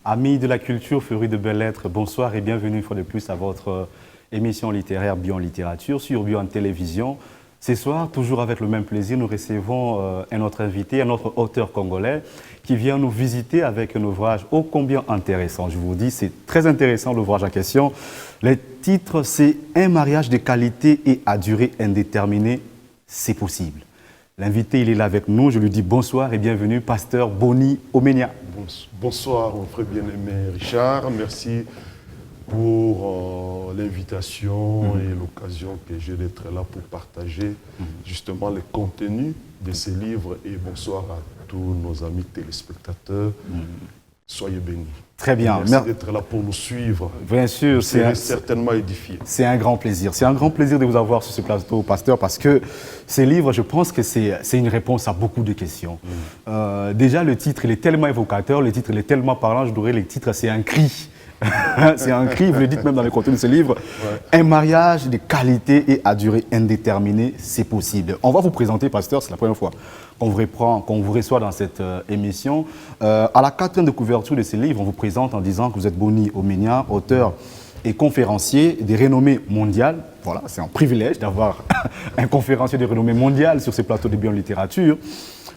Amis de la culture, férus de belles lettres, bonsoir et bienvenue une fois de plus à votre émission littéraire Bion Littérature sur Bion Télévision. Ce soir, toujours avec le même plaisir, nous recevons un autre invité, un autre auteur congolais qui vient nous visiter avec un ouvrage ô combien intéressant. Je vous dis, c'est très intéressant l'ouvrage en question. Le titre, c'est « Un mariage de qualité et à durée indéterminée, c'est possible ». L'invité, il est là avec nous. Je lui dis bonsoir et bienvenue, pasteur Boni Omenia. Bonsoir, mon frère bien-aimé Richard. Merci pour l'invitation et l'occasion que j'ai d'être là pour partager justement le contenu de ces livres. Et bonsoir à tous nos amis téléspectateurs. Soyez bénis. Très bien. Merci d'être là pour nous suivre. Bien sûr, c'est certainement édifié. C'est un grand plaisir. C'est un grand plaisir de vous avoir sur ce plateau, pasteur, parce que ces livres, je pense que c'est une réponse à beaucoup de questions. Déjà, le titre, il est tellement évocateur, le titre, il est tellement parlant, je dirais, le titre, c'est un cri. C'est un cri, vous le dites même dans le contenu de ce livre. Ouais. Un mariage de qualité et à durée indéterminée, c'est possible. On va vous présenter, pasteur, c'est la première fois qu'on vous reçoit dans cette émission. À la quatrième de couverture de ce livre, on vous présente en disant que vous êtes Boni Omenia, auteur et conférencier de renommée mondiale. Voilà, c'est un privilège d'avoir un conférencier de renommée mondiale sur ces plateaux de Bion Littérature.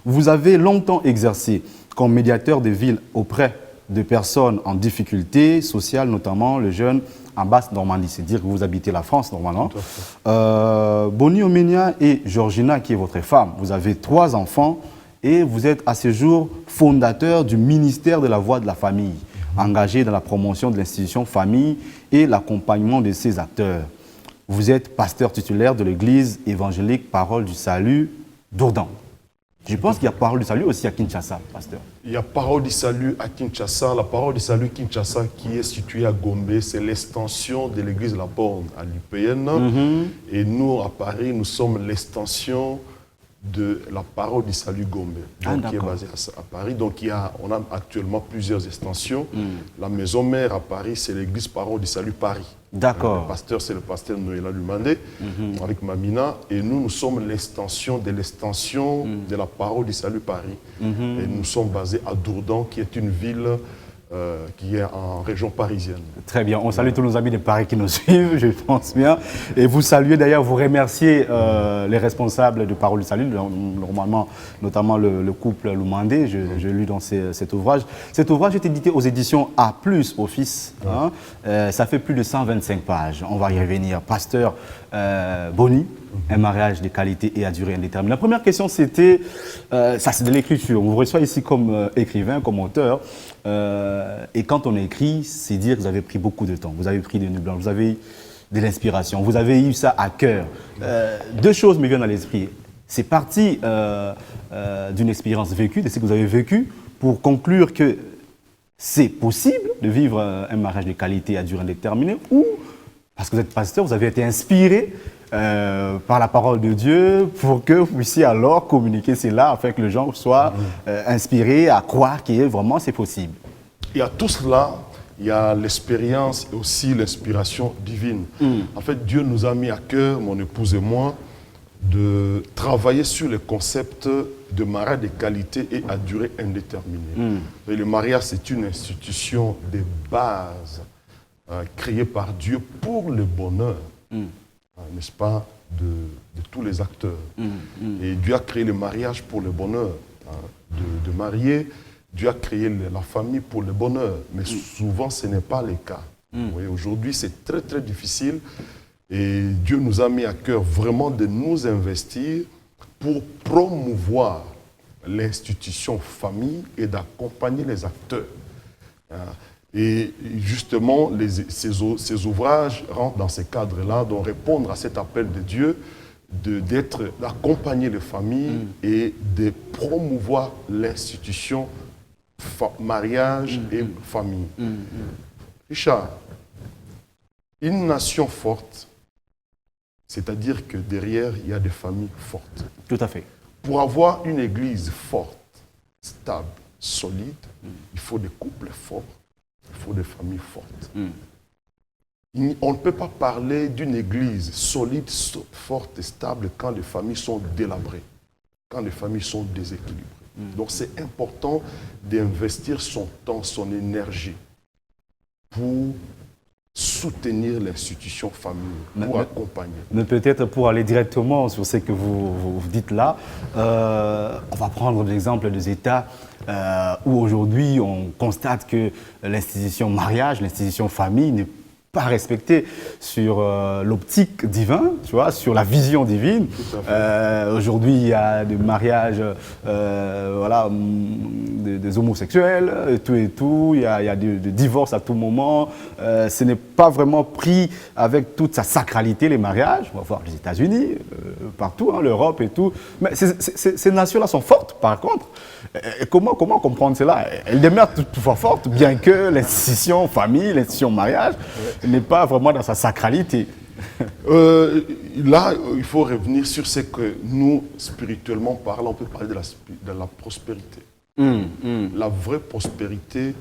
Vous avez longtemps exercé comme médiateur de ville auprès de personnes en difficulté sociale, notamment les jeunes en Basse-Normandie. C'est dire que vous habitez la France, normalement. Boni Omenia et Georgina, qui est votre femme, vous avez 3 enfants et vous êtes à ce jour fondateur du ministère de la Voix de la Famille, engagé dans la promotion de l'institution famille et l'accompagnement de ses acteurs. Vous êtes pasteur titulaire de l'église évangélique Parole du Salut d'Ourdan. Je pense qu'il y a Parole du Salut aussi à Kinshasa, pasteur. Il y a Parole du Salut à Kinshasa. La Parole du Salut Kinshasa qui est située à Gombe, c'est l'extension de l'église La Borne à l'UPN. Et nous, à Paris, nous sommes l'extension de la Parole du Salut Gombe, qui est basée à Paris. Donc on a actuellement plusieurs extensions. La maison mère à Paris, c'est l'église Parole du Salut Paris. D'accord. Le pasteur, c'est le pasteur Noëlla Lumandé, avec Mamina. Et nous sommes l'extension de la Parole du Salut Paris. Et nous sommes basés à Dourdan, qui est une ville qui est en région parisienne. Très bien. On salue tous nos amis de Paris qui nous suivent, je pense bien. Et vous saluez d'ailleurs, vous remerciez les responsables de Parole du Salut, normalement, notamment le couple Lumandé, j'ai lu dans cet ouvrage. Cet ouvrage est édité aux éditions A+, Office. Ça fait plus de 125 pages. On va y revenir. Pasteur Boni, un mariage de qualité et à durée indéterminée. La première question, c'était, ça c'est de l'écriture. On vous reçoit ici comme écrivain, comme auteur. Et quand on écrit, c'est dire que vous avez pris beaucoup de temps. Vous avez pris des nuits blanches, vous avez eu de l'inspiration, vous avez eu ça à cœur. 2 choses me viennent à l'esprit. C'est parti d'une expérience vécue, de ce que vous avez vécu, pour conclure que c'est possible de vivre un mariage de qualité à durée indéterminée, ou parce que vous êtes pasteur, vous avez été inspiré par la parole de Dieu pour que vous puissiez alors communiquer cela afin que les gens soient inspirés à croire que vraiment c'est possible. Il y a tout cela, il y a l'expérience et aussi l'inspiration divine. En fait, Dieu nous a mis à cœur, mon épouse et moi, de travailler sur le concept de mariage de qualité et à durée indéterminée. Et le mariage, c'est une institution de base créée par Dieu pour le bonheur. N'est-ce pas, de tous les acteurs. Et Dieu a créé le mariage pour le bonheur. De marier, Dieu a créé la famille pour le bonheur. Mais souvent, ce n'est pas le cas. Aujourd'hui, c'est très, très difficile. Et Dieu nous a mis à cœur vraiment de nous investir pour promouvoir l'institution famille et d'accompagner les acteurs. Et justement, ces ouvrages rentrent dans ces cadres-là, donc répondre à cet appel de Dieu, d'accompagner les familles et de promouvoir l'institution mariage et famille. Richard, une nation forte, c'est-à-dire que derrière, il y a des familles fortes. Tout à fait. Pour avoir une église forte, stable, solide, il faut des couples forts. Il faut des familles fortes. On ne peut pas parler d'une église solide, forte et stable quand les familles sont délabrées. quand les familles sont déséquilibrées. Donc c'est important d'investir son temps, son énergie pour soutenir l'institution familiale, pour accompagner. Mais peut-être pour aller directement sur ce que vous dites là, on va prendre l'exemple des États où aujourd'hui on constate que l'institution mariage, l'institution famille n'est pas respectée sur l'optique divine, tu vois, sur la vision divine. Aujourd'hui, il y a des mariages voilà, des homosexuels et tout. Il y a des divorces à tout moment. Ce n'est pas vraiment pris avec toute sa sacralité, les mariages. On va voir les États-Unis, partout, hein, l'Europe et tout. Mais ces nations-là sont fortes, par contre. Et comment comprendre cela? Elles demeurent toutefois fortes, bien que l'institution famille, l'institution mariage n'est pas vraiment dans sa sacralité. Là, il faut revenir sur ce que nous, spirituellement parlant, on peut parler de la prospérité. La vraie prospérité,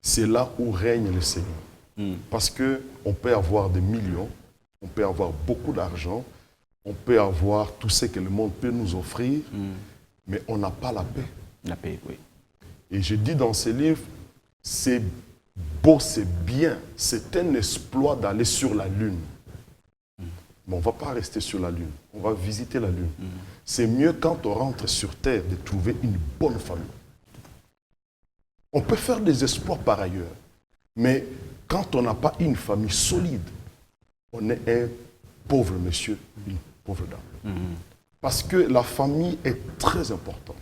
c'est là où règne le Seigneur. Parce qu'on peut avoir des millions, on peut avoir beaucoup d'argent, on peut avoir tout ce que le monde peut nous offrir, mais on n'a pas la paix. La paix, oui. Et je dis dans ce livre, c'est beau, c'est bien, c'est un exploit d'aller sur la Lune. Mais on ne va pas rester sur la Lune, on va visiter la Lune. C'est mieux quand on rentre sur Terre de trouver une bonne famille. On peut faire des exploits par ailleurs, mais quand on n'a pas une famille solide, on est un pauvre monsieur, une pauvre dame. Parce que la famille est très importante.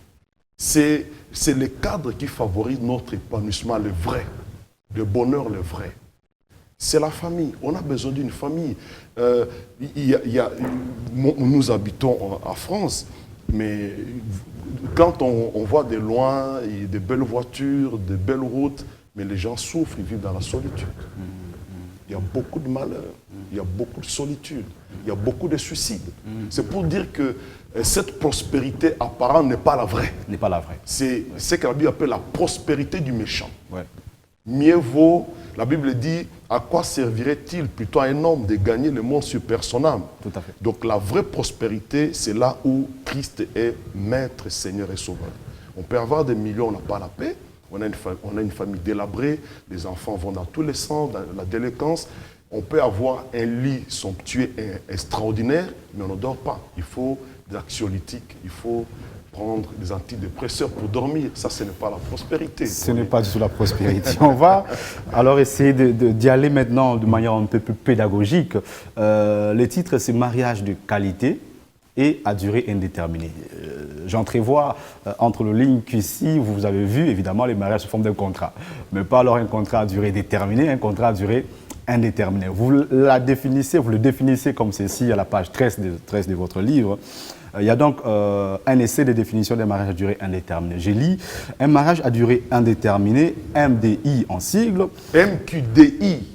C'est le cadre qui favorise notre épanouissement, le vrai, le bonheur, le vrai. C'est la famille. On a besoin d'une famille. Nous habitons en France, mais quand on voit de loin, il y a de belles voitures, de belles routes, mais les gens souffrent, ils vivent dans la solitude. Il y a beaucoup de malheur, il y a beaucoup de solitude, il y a beaucoup de suicides. C'est pour dire que cette prospérité apparente n'est pas la vraie. N'est pas la vraie. C'est ce que la Bible appelle la prospérité du méchant. Ouais. Mieux vaut, la Bible dit, à quoi servirait-il plutôt à un homme de gagner le monde sur son âme? Tout à fait. Donc la vraie prospérité, c'est là où Christ est maître, Seigneur et Sauveur. On peut avoir des millions, on n'a pas la paix. On a une famille délabrée, les enfants vont dans tous les sens, dans la délinquance. On peut avoir un lit somptueux et extraordinaire, mais on ne dort pas. Il faut des anxiolytiques, il faut prendre des antidépresseurs pour dormir. Ça, ce n'est pas la prospérité. Ce n'est pas du tout la prospérité. On va alors essayer d'y aller maintenant de manière un peu plus pédagogique. Le titre, c'est « Mariage de qualité » et à durée indéterminée. J'entrevois entre les lignes qu'ici, vous avez vu, évidemment, les mariages sous forme d'un contrat. Mais pas alors un contrat à durée déterminée, un contrat à durée indéterminée. Vous le définissez comme ceci à la page 13 de votre livre. Il y a donc un essai de définition des mariages à durée indéterminée. J'ai lu un mariage à durée indéterminée, MDI en sigle. MQDI.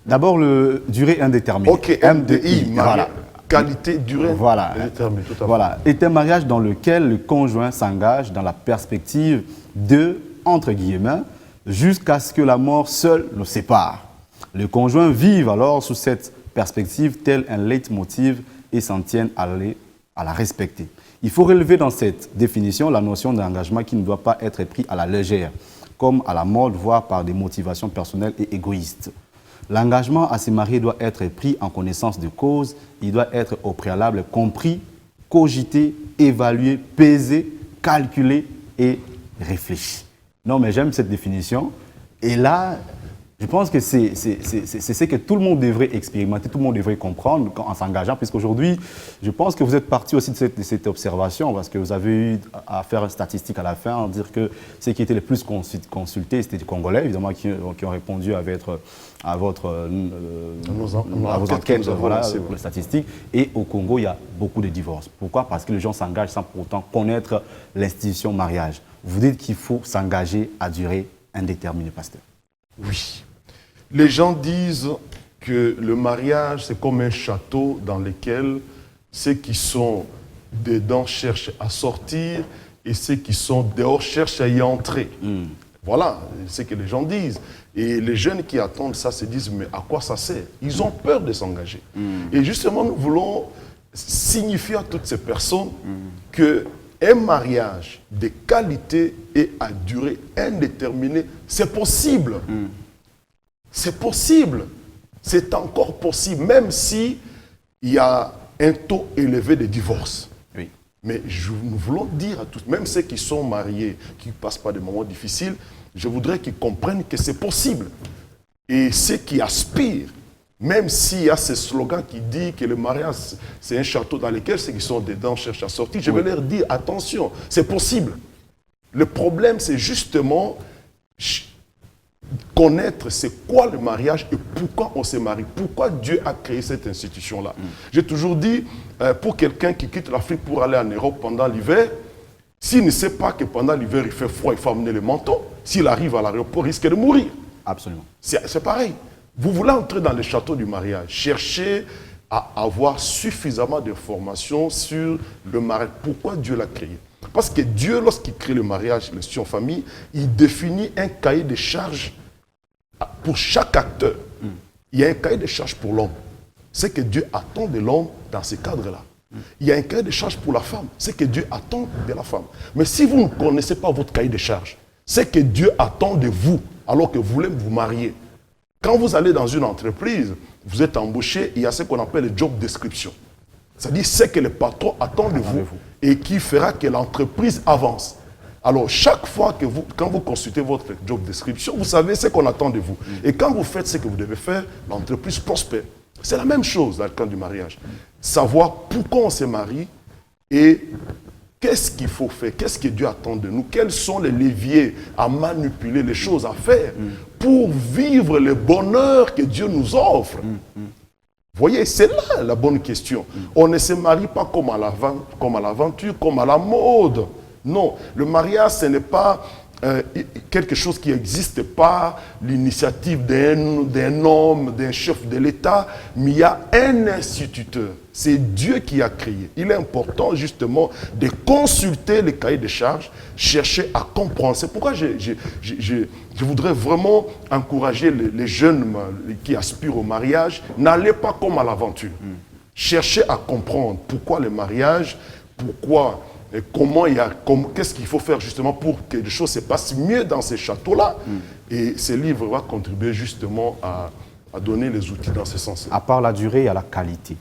D'abord, le durée indéterminée. Ok, MDI, voilà. Qualité, durée indéterminée. Tout à fait. Voilà, est un mariage dans lequel le conjoint s'engage dans la perspective de, entre guillemets, jusqu'à ce que la mort seule le sépare. Le conjoint vive alors sous cette perspective tel un leitmotiv et s'en tienne à la respecter. Il faut relever dans cette définition la notion d'engagement qui ne doit pas être pris à la légère, comme à la mode, voire par des motivations personnelles et égoïstes. L'engagement à se marier doit être pris en connaissance de cause, il doit être au préalable compris, cogité, évalué, pesé, calculé et réfléchi. Non, mais j'aime cette définition. Et là, je pense que c'est ce que tout le monde devrait expérimenter, tout le monde devrait comprendre en s'engageant, puisqu'aujourd'hui, je pense que vous êtes parti aussi de cette observation, parce que vous avez eu à faire une statistique à la fin, en dire que ceux qui étaient les plus consultés, c'était des Congolais, évidemment, qui ont répondu à vos enquêtes, voilà, les statistiques. Et au Congo, il y a beaucoup de divorces. Pourquoi? Parce que les gens s'engagent sans pour autant connaître l'institution mariage. Vous dites qu'il faut s'engager à durée indéterminée, pasteur. Oui. Les gens disent que le mariage, c'est comme un château dans lequel ceux qui sont dedans cherchent à sortir et ceux qui sont dehors cherchent à y entrer. Voilà ce que les gens disent. Et les jeunes qui attendent ça se disent, mais à quoi ça sert? Ils ont peur de s'engager. Et justement, nous voulons signifier à toutes ces personnes que un mariage de qualité et à durée indéterminée, c'est possible. C'est possible. C'est encore possible, même si il y a un taux élevé de divorce. Oui. Mais nous voulons dire à tous, même ceux qui sont mariés, qui ne passent pas des moments difficiles, je voudrais qu'ils comprennent que c'est possible. Et ceux qui aspirent, même s'il y a ce slogan qui dit que le mariage, c'est un château dans lequel ceux qui sont dedans cherchent à sortir, je vais leur dire, attention, c'est possible. Le problème, c'est justement connaître c'est quoi le mariage et pourquoi on se marie, pourquoi Dieu a créé cette institution-là. J'ai toujours dit, pour quelqu'un qui quitte l'Afrique pour aller en Europe pendant l'hiver, s'il ne sait pas que pendant l'hiver il fait froid, il faut amener le manteau, s'il arrive à l'aéroport, il risque de mourir. Absolument. C'est pareil. Vous voulez entrer dans le château du mariage, cherchez à avoir suffisamment d'informations sur le mariage, pourquoi Dieu l'a créé. Parce que Dieu, lorsqu'il crée le mariage, l'institution famille, il définit un cahier de charges pour chaque acteur. Il y a un cahier de charges pour l'homme. C'est que Dieu attend de l'homme dans ce cadre-là. Il y a un cahier de charges pour la femme. C'est que Dieu attend de la femme. Mais si vous ne connaissez pas votre cahier de charges, c'est que Dieu attend de vous alors que vous voulez vous marier. Quand vous allez dans une entreprise, vous êtes embauché, il y a ce qu'on appelle le job description. C'est-à-dire ce que le patron attend de vous et qui fera que l'entreprise avance. Alors, chaque fois que quand vous consultez votre job description, vous savez ce qu'on attend de vous. Et quand vous faites ce que vous devez faire, l'entreprise prospère. C'est la même chose dans le cas du mariage. Savoir pourquoi on se marie et qu'est-ce qu'il faut faire, qu'est-ce que Dieu attend de nous, quels sont les leviers à manipuler, les choses à faire pour vivre le bonheur que Dieu nous offre. Vous voyez, c'est là la bonne question. On ne se marie pas comme à l'aventure, comme à la mode. Non, le mariage, ce n'est pas quelque chose qui n'existe pas, l'initiative d'un homme, d'un chef de l'État, mais il y a un instituteur. C'est Dieu qui a créé. Il est important justement de consulter les cahiers de charges, chercher à comprendre. C'est pourquoi je voudrais vraiment encourager les jeunes qui aspirent au mariage, n'allez pas comme à l'aventure. Cherchez à comprendre pourquoi le mariage, pourquoi... Et qu'est-ce qu'il faut faire justement pour que les choses se passent mieux dans ces châteaux-là. Et ce livre va contribuer justement à donner les outils dans ce sens. À part la durée, il y a la qualité.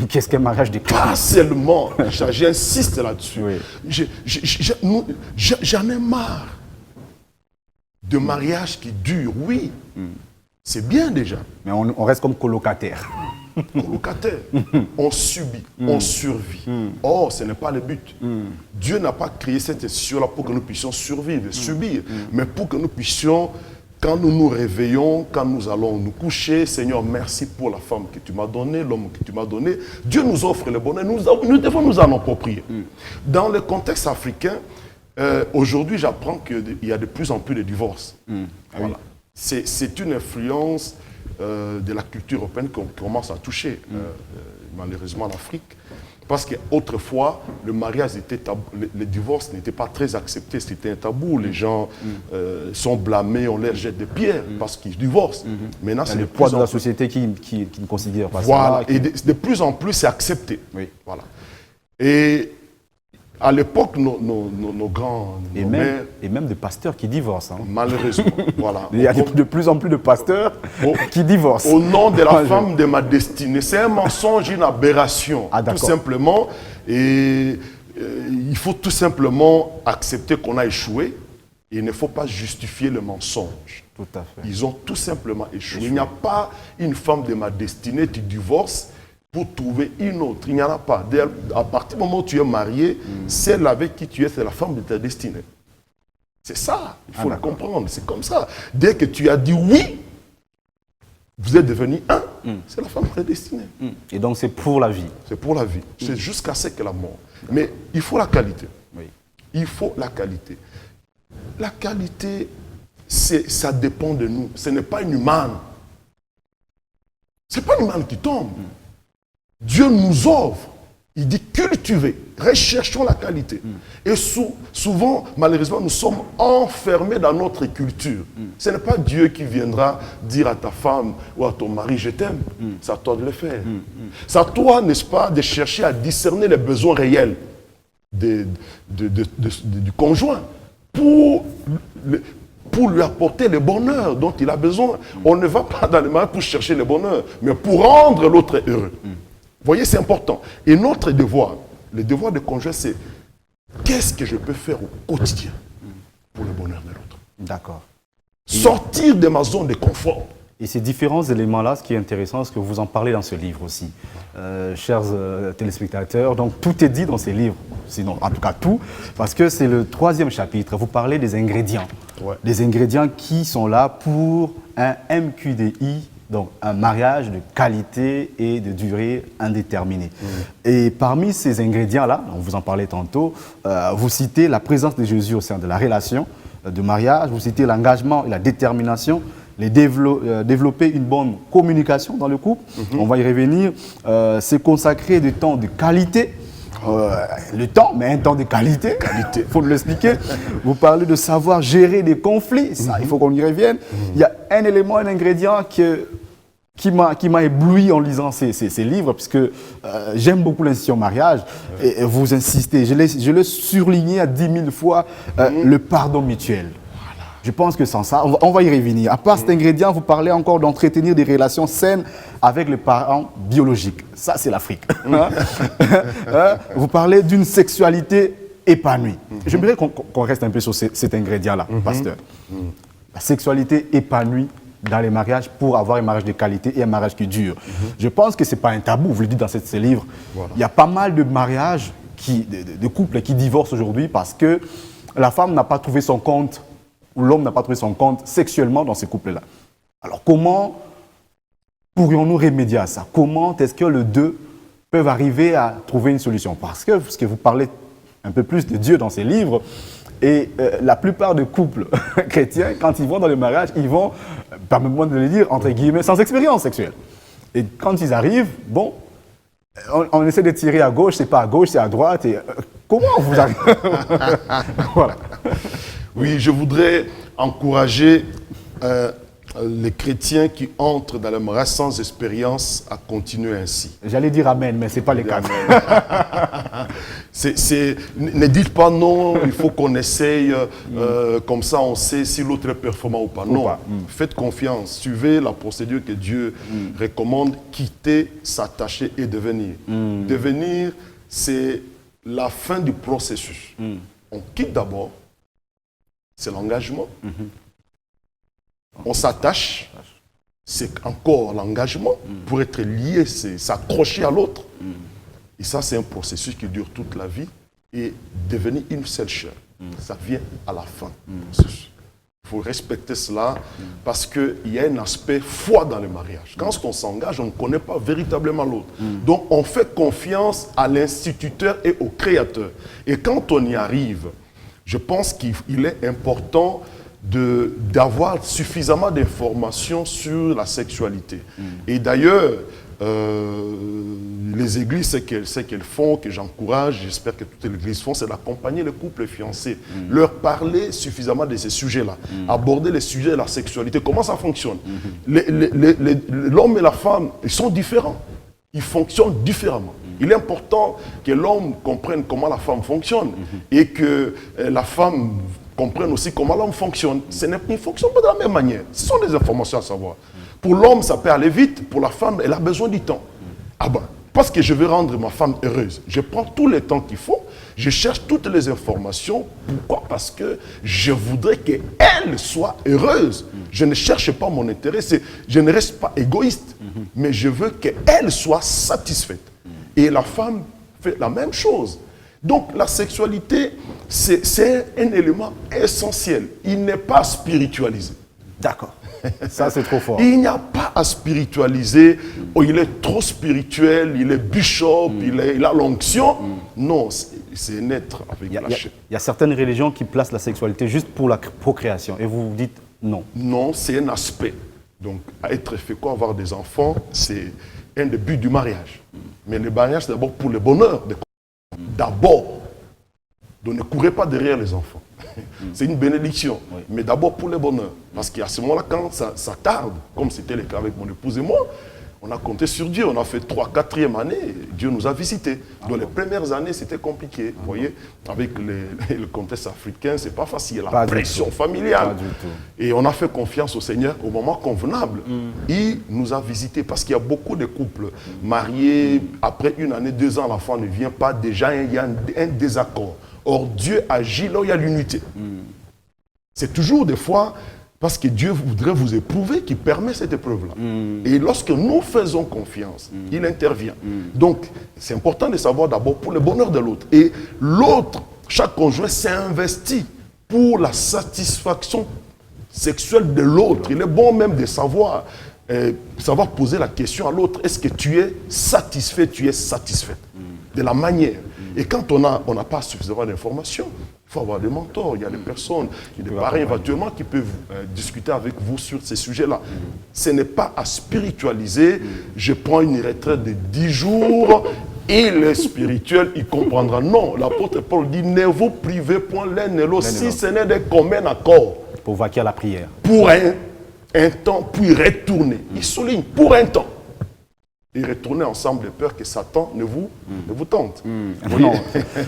Qu'est-ce qu'un mariage de qualité? Pas seulement, j'insiste là-dessus. Oui. J'en ai marre de mariages qui durent, oui. C'est bien déjà. Mais on reste comme colocataire. Colocataire. On subit, on survit. Or, ce n'est pas le but. Dieu n'a pas créé cette institution-là pour que nous puissions survivre, subir, mais pour que nous puissions, quand nous nous réveillons, quand nous allons nous coucher, Seigneur, merci pour la femme que tu m'as donnée, l'homme que tu m'as donné. Dieu nous offre le bonheur, nous devons nous en approprier. Dans le contexte africain, aujourd'hui, j'apprends qu'il y a de plus en plus de divorces. Voilà. C'est une influence de la culture européenne qu'on commence à toucher, malheureusement, l'Afrique. Parce qu'autrefois, le mariage était tabou, le divorce n'était pas très accepté, c'était un tabou. Les gens sont blâmés, on leur jette des pierres parce qu'ils divorcent. Maintenant, c'est le poids de la société qui ne considère pas ça. Voilà, et de plus en plus, c'est accepté. Oui. Voilà. Et à l'époque, nos grands, nos mères... Et même des pasteurs qui divorcent. Hein. Malheureusement, voilà. Il y a de plus en plus de pasteurs qui divorcent. Au nom de la femme de ma destinée. C'est un mensonge, une aberration, tout simplement. Et il faut tout simplement accepter qu'on a échoué. Et il ne faut pas justifier le mensonge. Tout à fait. Ils ont tout simplement échoué. Il n'y a pas une femme de ma destinée, tu divorces pour trouver une autre. Il n'y en a pas. À partir du moment où tu es marié, celle avec qui tu es, c'est la femme de ta destinée. C'est ça, il faut le comprendre. C'est comme ça. Dès que tu as dit oui, vous êtes devenu un, c'est la femme de ta destinée. Et donc c'est pour la vie. C'est pour la vie. C'est jusqu'à ce que la mort. Mais il faut la qualité. Oui. Il faut la qualité. La qualité, ça dépend de nous. Ce n'est pas une humane. Ce n'est pas une humane qui tombe. Dieu nous offre. Il dit cultiver, recherchons la qualité. Et souvent, malheureusement, nous sommes enfermés dans notre culture. Ce n'est pas Dieu qui viendra dire à ta femme ou à ton mari, je t'aime. C'est à toi de le faire. C'est à toi, n'est-ce pas, de chercher à discerner les besoins réels. du conjoint pour lui apporter le bonheur dont il a besoin. On ne va pas dans le mariage pour chercher le bonheur, mais pour rendre l'autre heureux. Vous voyez, c'est important. Et notre devoir, le devoir de conjoint, c'est qu'est-ce que je peux faire au quotidien pour le bonheur de l'autre. D'accord. Sortir de ma zone de confort. Et ces différents éléments-là, ce qui est intéressant, c'est que vous en parlez dans ce livre aussi. Chers téléspectateurs, donc tout est dit dans ces livres, sinon en tout cas tout, parce que c'est le 3e chapitre. Vous parlez des ingrédients. Ouais. Des ingrédients qui sont là pour un MQDI, donc un mariage de qualité et de durée indéterminée. Et parmi ces ingrédients-là, vous en parlez tantôt, vous citez la présence de Jésus au sein de la relation de mariage, vous citez l'engagement et la détermination, développer une bonne communication dans le couple, on va y revenir, c'est consacrer du temps de qualité, le temps, mais un temps de qualité, il faut l'expliquer. Vous parlez de savoir gérer des conflits, ça, il faut qu'on y revienne. Il y a un élément, un ingrédient qui m'a ébloui en lisant ces livres, puisque j'aime beaucoup l'institution mariage, et vous insistez, je l'ai surligné à 10 000 fois, le pardon mutuel. Je pense que sans ça, on va y revenir. À part cet ingrédient, vous parlez encore d'entretenir des relations saines avec les parents biologiques. Ça, c'est l'Afrique. Vous parlez d'une sexualité épanouie. J'aimerais qu'on reste un peu sur cet ingrédient-là, pasteur. La sexualité épanouie dans les mariages pour avoir un mariage de qualité et un mariage qui dure. Je pense que ce n'est pas un tabou, vous le dites dans ces livres. Voilà. Il y a pas mal de mariages, de couples qui divorcent aujourd'hui parce que la femme n'a pas trouvé son compte où l'homme n'a pas trouvé son compte sexuellement dans ces couples-là. Alors comment pourrions-nous remédier à ça? Comment est-ce que les deux peuvent arriver à trouver une solution? Parce que vous parlez un peu plus de Dieu dans ces livres, et la plupart des couples chrétiens, quand ils vont dans le mariage, ils vont, permettez-moi de le dire, entre guillemets, sans expérience sexuelle. Et quand ils arrivent, bon, on essaie de tirer à gauche, c'est pas à gauche, c'est à droite. Et, comment vous arrivez? Voilà. Oui, je voudrais encourager les chrétiens qui entrent dans le mariage sans expérience à continuer ainsi. J'allais dire amen, mais ce n'est pas le cas. Ne dites pas non, il faut qu'on essaye, comme ça on sait si l'autre est performant ou pas. Non, pas. Faites confiance, suivez la procédure que Dieu recommande, quitter, s'attacher et devenir. Devenir, c'est la fin du processus. On quitte d'abord. C'est l'engagement. On s'attache, c'est encore l'engagement. Pour être lié, c'est s'accrocher à l'autre. Et ça, c'est un processus qui dure toute la vie. Et devenir une seule chair, ça vient à la fin. Il faut respecter cela parce qu'il y a un aspect foi dans le mariage. Quand on s'engage, on ne connaît pas véritablement l'autre. Donc, on fait confiance à l'instituteur et au créateur. Et quand on y arrive, je pense qu'il est important d'avoir suffisamment d'informations sur la sexualité. Et d'ailleurs, les églises, ce qu'elles font, que j'encourage, j'espère que toutes les églises font, c'est d'accompagner les couples fiancés, leur parler suffisamment de ces sujets-là, aborder les sujets de la sexualité, comment ça fonctionne. L'homme et la femme, ils sont différents, ils fonctionnent différemment. Il est important que l'homme comprenne comment la femme fonctionne et que la femme comprenne aussi comment l'homme fonctionne. Ils ne fonctionnent pas de la même manière. Ce sont des informations à savoir. Pour l'homme, ça peut aller vite. Pour la femme, elle a besoin du temps. Ah ben, parce que je veux rendre ma femme heureuse. Je prends tout le temps qu'il faut. Je cherche toutes les informations. Pourquoi? Parce que je voudrais qu'elle soit heureuse. Je ne cherche pas mon intérêt. Je ne reste pas égoïste. Mais je veux qu'elle soit satisfaite. Et la femme fait la même chose. Donc la sexualité, c'est un élément essentiel. Il n'est pas spiritualisé. D'accord. Ça, c'est trop fort. Il n'y a pas à spiritualiser. Oh, il est trop spirituel, il est bishop, il a l'onction. Non, c'est naître avec la chair. Il y a certaines religions qui placent la sexualité juste pour la procréation. Et vous dites non. Non, c'est un aspect. Donc, être fécond, avoir des enfants, c'est un des buts du mariage. Mais le mariage, c'est d'abord pour le bonheur. D'abord. Donc, ne courez pas derrière les enfants. C'est une bénédiction. Oui. Mais d'abord pour le bonheur. Parce qu'à ce moment-là, quand ça tarde, comme c'était le cas avec mon épouse et moi, on a compté sur Dieu. On a fait 3e, 4e année. Dieu nous a visités. Dans les premières années, c'était compliqué. Vous voyez, avec le contexte africain, c'est pas facile. La pression familiale. Pas du tout. Et on a fait confiance au Seigneur au moment convenable. Il nous a visités parce qu'il y a beaucoup de couples mariés. Après 1 année, 2 ans, l'enfant ne vient pas. Déjà, il y a un désaccord. Or, Dieu agit là où il y a l'unité. C'est toujours des fois parce que Dieu voudrait vous éprouver qu'il permet cette épreuve-là. Et lorsque nous faisons confiance, il intervient. Donc, c'est important de savoir d'abord pour le bonheur de l'autre. Et l'autre, chaque conjoint s'est investi pour la satisfaction sexuelle de l'autre. Il est bon même de savoir poser la question à l'autre. Est-ce que tu es satisfait, tu es satisfaite de la manière. Et quand on n'a pas suffisamment d'informations, il faut avoir des mentors, il y a des personnes, il y a des parents éventuellement qui peuvent discuter avec vous sur ces sujets-là. Ce n'est pas à spiritualiser, je prends une retraite de 10 jours et le spirituel, il comprendra. Non, l'apôtre Paul dit, ne vous privez point l'un et l'autre si ce n'est de commun accord. Pour vaquer à la prière. Pour un temps, puis retourner. Il souligne, pour un temps. Et retourner ensemble de peur que Satan ne vous tente. Non,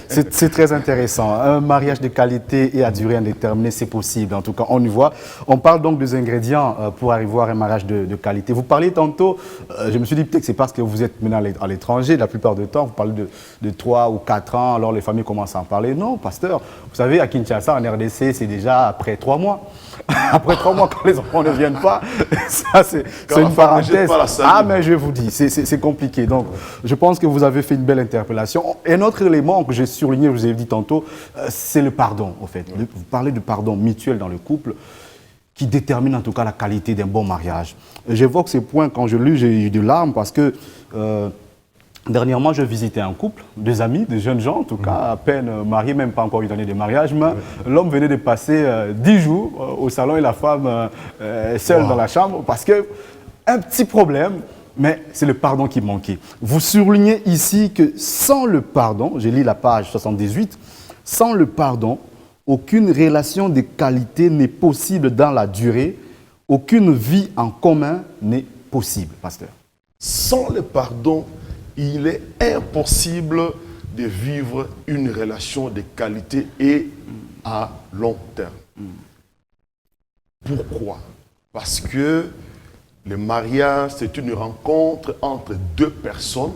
c'est très intéressant. Un mariage de qualité et à durée indéterminée, c'est possible. En tout cas, on y voit. On parle donc des ingrédients pour arriver à un mariage de qualité. Vous parlez tantôt, je me suis dit peut-être que c'est parce que vous êtes maintenant à l'étranger, la plupart du temps, vous parlez de 3 ou 4 ans, alors les familles commencent à en parler. Non, pasteur, vous savez, à Kinshasa, en RDC, c'est déjà après 3 mois. Après 3 mois, quand les enfants ne viennent pas, ça c'est une parenthèse. Ah, mais je vous dis, c'est compliqué. Donc, je pense que vous avez fait une belle interpellation. Un autre élément que j'ai souligné, je vous ai dit tantôt, c'est le pardon, en fait. Vous parlez de pardon mutuel dans le couple, qui détermine en tout cas la qualité d'un bon mariage. J'évoque ces points quand je lis, j'ai eu des larmes parce que dernièrement, je visitais un couple, des amis, des jeunes gens, en tout cas, à peine mariés, même pas encore 8 années de mariage, mais l'homme venait de passer 10 jours au salon et la femme seule dans la chambre parce que un petit problème, mais c'est le pardon qui manquait. Vous soulignez ici que sans le pardon, j'ai lu la page 78, sans le pardon, aucune relation de qualité n'est possible dans la durée, aucune vie en commun n'est possible, pasteur. Sans le pardon, il est impossible de vivre une relation de qualité et à long terme. Pourquoi? Parce que le mariage, c'est une rencontre entre deux personnes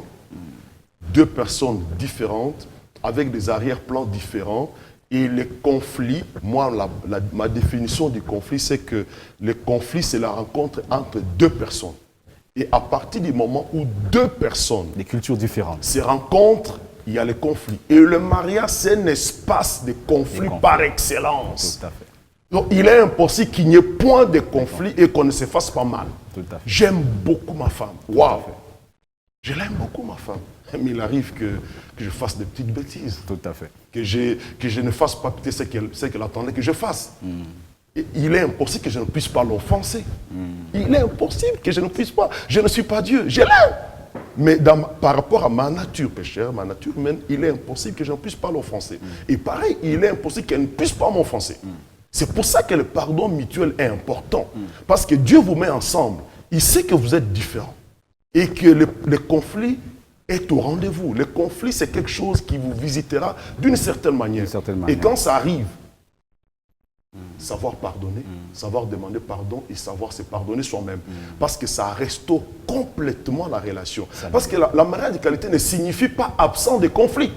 différentes, avec des arrière-plans différents. Et les conflits, moi, ma définition du conflit, c'est que le conflit, c'est la rencontre entre deux personnes. Et à partir du moment où deux personnes, des cultures différentes, se rencontrent, il y a le conflit. Et le mariage, c'est un espace de conflit par excellence. Tout à fait. Donc, il est impossible qu'il n'y ait point de conflit et qu'on ne se fasse pas mal. J'aime beaucoup ma femme. Waouh! Je l'aime beaucoup, ma femme. Mais il arrive que je fasse des petites bêtises. Tout à fait. Que je ne fasse pas peut-être ce qu'elle attendait que je fasse. Et il est impossible que je ne puisse pas l'offenser. Il est impossible que je ne puisse pas. Je ne suis pas Dieu. Je l'aime. Mais par rapport à ma nature péchère, ma nature humaine, il est impossible que je ne puisse pas l'offenser. Et pareil, il est impossible qu'elle ne puisse pas m'offenser. C'est pour ça que le pardon mutuel est important. Parce que Dieu vous met ensemble. Il sait que vous êtes différents. Et que le conflit est au rendez-vous. Le conflit, c'est quelque chose qui vous visitera d'une certaine manière. Et quand ça arrive, savoir pardonner, savoir demander pardon et savoir se pardonner soi-même. Parce que ça restaure complètement la relation. Parce que la mariage de qualité ne signifie pas absent de conflit.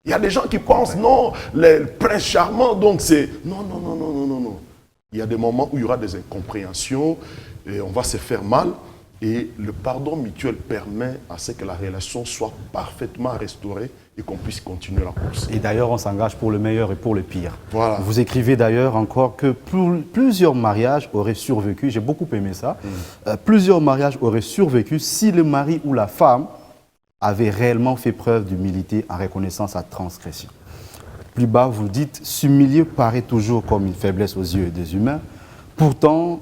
Il y a des gens qui pensent, non, le prince charmant, donc c'est... Non. Il y a des moments où il y aura des incompréhensions, et on va se faire mal. Et le pardon mutuel permet à ce que la relation soit parfaitement restaurée et qu'on puisse continuer la course. Et d'ailleurs, on s'engage pour le meilleur et pour le pire. Voilà. Vous écrivez d'ailleurs encore que plusieurs mariages auraient survécu, j'ai beaucoup aimé ça, plusieurs mariages auraient survécu si le mari ou la femme avait réellement fait preuve d'humilité en reconnaissant sa transgression. Plus bas, vous dites, s'humilier paraît toujours comme une faiblesse aux yeux des humains, pourtant,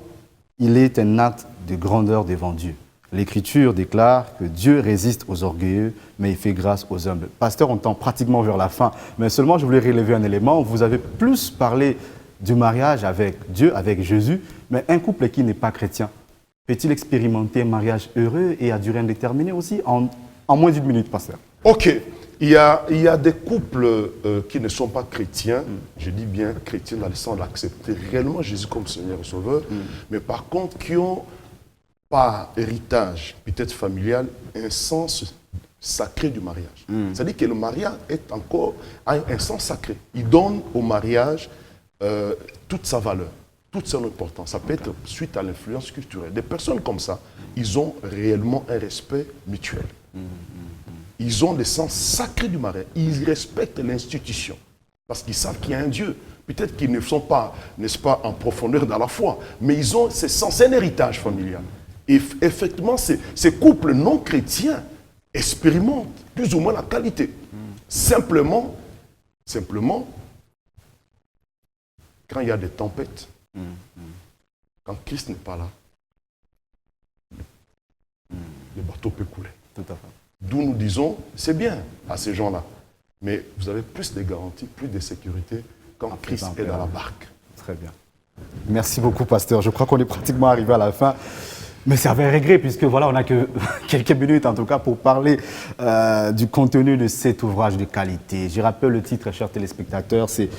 il est un acte de grandeur devant Dieu. L'Écriture déclare que Dieu résiste aux orgueilleux, mais il fait grâce aux humbles. Pasteur, on tend pratiquement vers la fin, mais seulement je voulais relever un élément. Vous avez plus parlé du mariage avec Dieu, avec Jésus, mais un couple qui n'est pas chrétien, peut-il expérimenter un mariage heureux et à durée indéterminée aussi en moins d'une minute, pasteur? Ok, il y a des couples qui ne sont pas chrétiens, je dis bien chrétiens dans le sens d'accepter réellement Jésus comme Seigneur et Sauveur, mais par contre qui ont par héritage, peut-être familial, un sens sacré du mariage. C'est-à-dire que le mariage a un sens sacré. Il donne au mariage toute sa valeur, toute son importance. Ça peut être suite à l'influence culturelle. Des personnes comme ça, ils ont réellement un respect mutuel. Ils ont le sens sacré du mariage. Ils respectent l'institution parce qu'ils savent qu'il y a un Dieu. Peut-être qu'ils ne sont pas, n'est-ce pas, en profondeur dans la foi, mais ils ont ce sens, un héritage familial. Et effectivement, ces couples non chrétiens expérimentent plus ou moins la qualité. Simplement, quand il y a des tempêtes, quand Christ n'est pas là, le bateau peut couler. Tout à fait. D'où nous disons, c'est bien à ces gens-là, mais vous avez plus de garanties, plus de sécurité quand Christ est dans la barque. Très bien. Merci beaucoup, pasteur. Je crois qu'on est pratiquement arrivé à la fin. Mais c'est avec regret, puisque voilà, on n'a que quelques minutes en tout cas pour parler du contenu de cet ouvrage de qualité. Je rappelle le titre, chers téléspectateurs, c'est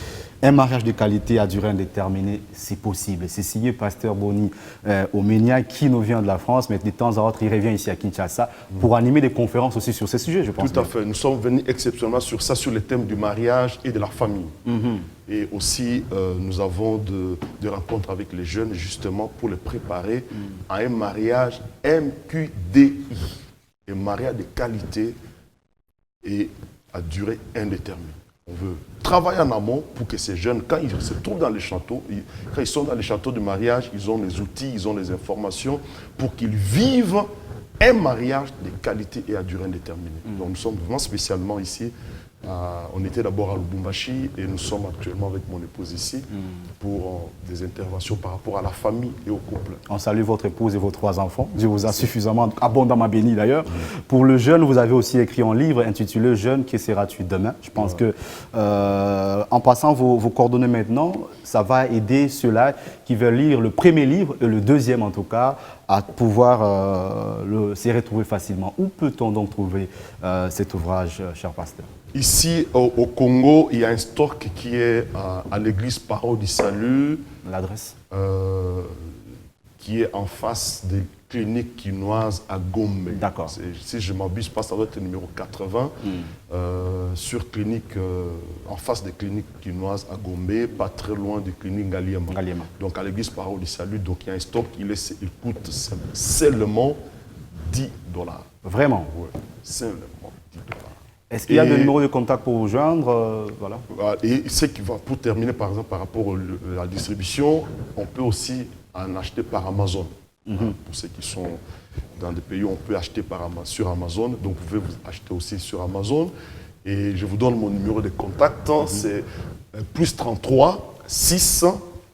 Un mariage de qualité à durée indéterminée, c'est possible. C'est signé Pasteur Boni Omenia, qui nous vient de la France, mais de temps en temps, il revient ici à Kinshasa pour animer des conférences aussi sur ces sujets, je pense. Tout à fait. Nous sommes venus exceptionnellement sur ça, sur le thème du mariage et de la famille. Et aussi, nous avons des rencontres avec les jeunes, justement, pour les préparer à un mariage MQDI, un mariage de qualité et à durée indéterminée. On veut travailler en amont pour que ces jeunes, quand ils se trouvent dans les châteaux, quand ils sont dans les châteaux de mariage, ils ont les outils, ils ont les informations pour qu'ils vivent un mariage de qualité et à durée indéterminée. Donc nous sommes vraiment spécialement ici. On était d'abord à Lubumbashi et nous sommes actuellement avec mon épouse ici pour des interventions par rapport à la famille et au couple. On salue votre épouse et vos 3 enfants. Dieu vous a suffisamment, abondamment béni d'ailleurs. Pour le jeune, vous avez aussi écrit un livre intitulé « Jeune, que seras-tu demain ?» Je pense que en passant vos coordonnées maintenant, ça va aider ceux-là qui veulent lire le premier livre et le deuxième en tout cas à pouvoir s'y retrouver facilement. Où peut-on donc trouver cet ouvrage, cher pasteur? Ici, au Congo, il y a un stock qui est à l'église Parole du Salut. L'adresse qui est en face des cliniques quinoises à Gombe. D'accord. Si je ne m'abuse pas, ça doit être le numéro 80. Sur clinique, en face des cliniques quinoises à Gombe, pas très loin des cliniques Ngaliema. Donc à l'église Parole du Salut, donc il y a un stock, il coûte seulement $10. Vraiment? Oui, seulement $10. Est-ce qu'il y a des numéros de contact pour vous joindre voilà. Et ce qui va, pour terminer par exemple par rapport à la distribution, on peut aussi en acheter par Amazon. Pour ceux qui sont dans des pays où on peut acheter sur Amazon, donc vous pouvez vous acheter aussi sur Amazon. Et je vous donne mon numéro de contact, c'est plus 33 6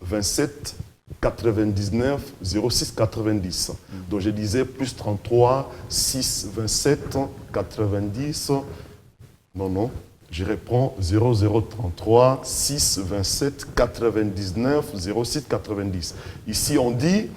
27 99 06 90. Donc je disais plus 33 6 27 90. Non, je reprends 0033 6 27 99 06 90. Ici, on dit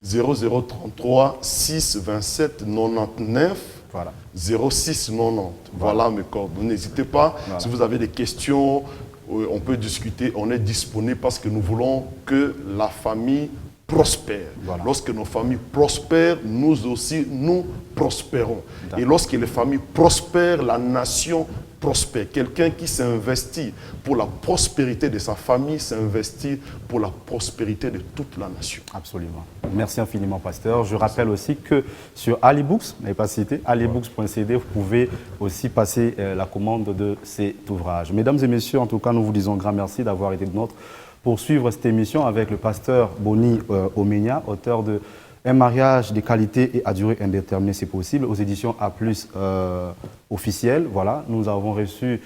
0033 6 27 99 voilà. 06 90. Voilà mes coordonnées. N'hésitez pas, si vous avez des questions, on peut discuter, on est disponible parce que nous voulons que la famille prospère. Lorsque nos familles prospèrent, nous aussi, nous prospérons. Et lorsque les familles prospèrent, la nation prospère. Quelqu'un qui s'investit pour la prospérité de sa famille s'investit pour la prospérité de toute la nation. Absolument. Merci infiniment, pasteur. Je rappelle aussi que sur Alibooks, vous n'avez pas cité, alibooks.cd, vous pouvez aussi passer la commande de cet ouvrage. Mesdames et messieurs, en tout cas, nous vous disons un grand merci d'avoir été de notre pour suivre cette émission avec le pasteur Boni Omenia, auteur de Un mariage de qualité et à durée indéterminée, c'est possible, aux éditions A+, officielles. Voilà, nous avons reçu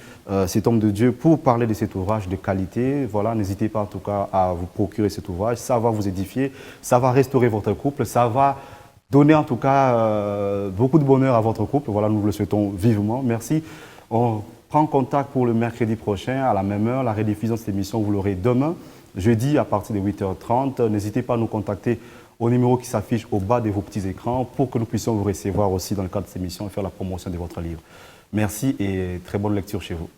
cet homme de Dieu pour parler de cet ouvrage de qualité. Voilà, n'hésitez pas en tout cas à vous procurer cet ouvrage. Ça va vous édifier, ça va restaurer votre couple, ça va donner en tout cas beaucoup de bonheur à votre couple. Voilà, nous le souhaitons vivement. Merci. On prend contact pour le mercredi prochain à la même heure. La rediffusion de cette émission, vous l'aurez demain, jeudi à partir de 8h30. N'hésitez pas à nous contacter au numéro qui s'affiche au bas de vos petits écrans pour que nous puissions vous recevoir aussi dans le cadre de cette émission et faire la promotion de votre livre. Merci et très bonne lecture chez vous.